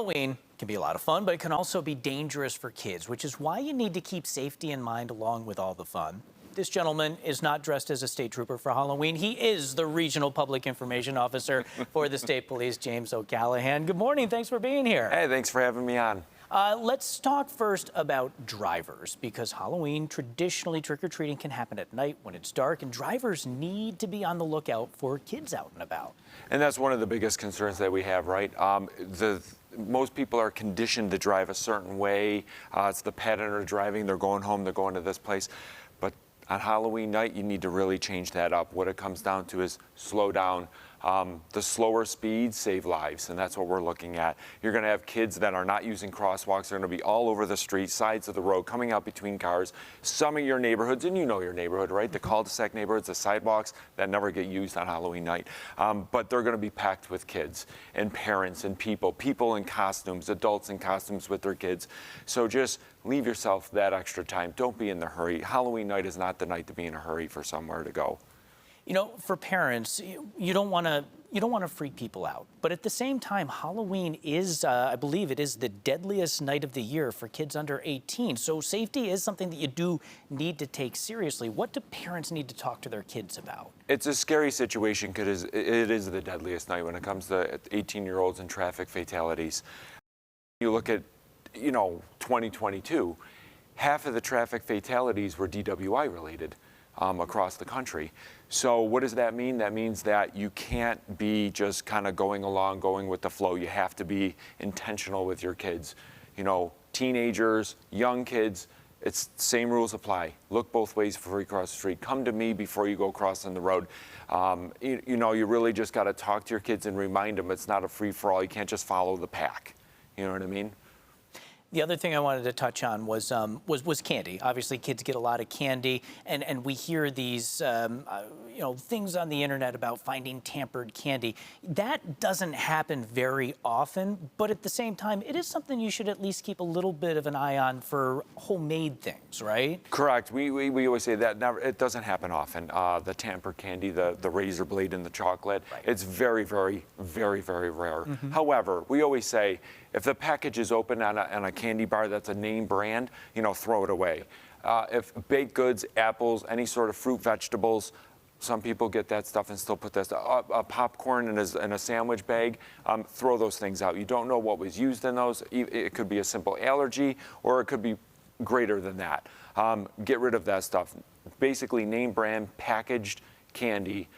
Halloween can be a lot of fun, but it can also be dangerous for kids, which is why you need to keep safety in mind along with all the fun. This gentleman is not dressed as a state trooper for Halloween. He is the Regional Public Information Officer for the State Police, James O'Callahan. Good morning. Thanks for being here. Hey, thanks for having me on. Let's talk first about drivers, because Halloween, traditionally trick-or-treating can happen at night when it's dark, and drivers need to be on the lookout for kids out and about. And that's one of the biggest concerns that we have, right? Most people are conditioned to drive a certain way. It's the pattern of driving. They're going home, they're going to this place. But on Halloween night, you need to really change that up. What it comes down to is slow down. The slower speeds save lives, and that's what we're looking at. You're going to have kids that are not using crosswalks. They're going to be all over the street, sides of the road, coming out between cars. Some of your neighborhoods, and you know your neighborhood, right? The cul-de-sac neighborhoods, the sidewalks that never get used on Halloween night. But they're going to be packed with kids and parents and people in costumes, adults in costumes with their kids. So just leave yourself that extra time. Don't be in the hurry. Halloween night is not the night to be in a hurry for somewhere to go. You know, for parents, you don't want to freak people out. But at the same time, Halloween is, I believe it is the deadliest night of the year for kids under 18. So safety is something that you do need to take seriously. What do parents need to talk to their kids about? It's a scary situation because it is the deadliest night when it comes to 18-year-olds and traffic fatalities. You look at, 2022, half of the traffic fatalities were DWI related. Across the country. So what does that mean? That means that you can't be just kind of going along, going with the flow. You have to be intentional with your kids. Teenagers, young kids, it's same rules apply. Look both ways before you cross the street. Come to me before you go crossing the road. You really just got to talk to your kids and remind them it's not a free-for-all. You can't just follow the pack. You know what I mean? The other thing I wanted to touch on was candy. Obviously, kids get a lot of candy, and we hear these things on the internet about finding tampered candy. That doesn't happen very often, but at the same time, it is something you should at least keep a little bit of an eye on for homemade things, right? Correct. We always say that it doesn't happen often. The tampered candy, the razor blade and the chocolate, right. It's very, very, very, very rare. Mm-hmm. However, we always say, if the package is open on a candy bar that's a name brand, throw it away. If baked goods, apples, any sort of fruit, vegetables, some people get that stuff and still put that stuff. Popcorn in a sandwich bag, throw those things out. You don't know what was used in those. It could be a simple allergy, or it could be greater than that. Get rid of that stuff. Basically, name brand packaged candy.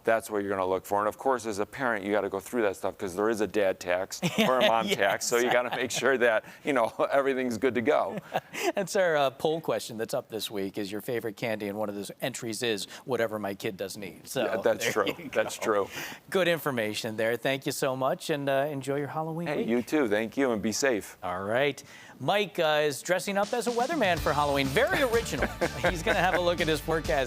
That's what you're going to look for. And of course, as a parent, you got to go through that stuff because there is a dad tax or a mom yes. tax. So you got to make sure that, everything's good to go. That's our poll question that's up this week, is your favorite candy, and one of those entries is whatever my kid doesn't eat. So yeah, that's true. That's true. Good information there. Thank you so much, and enjoy your Halloween week. You too. Thank you, and be safe. All right. Mike is dressing up as a weatherman for Halloween. Very original. He's going to have a look at his forecast.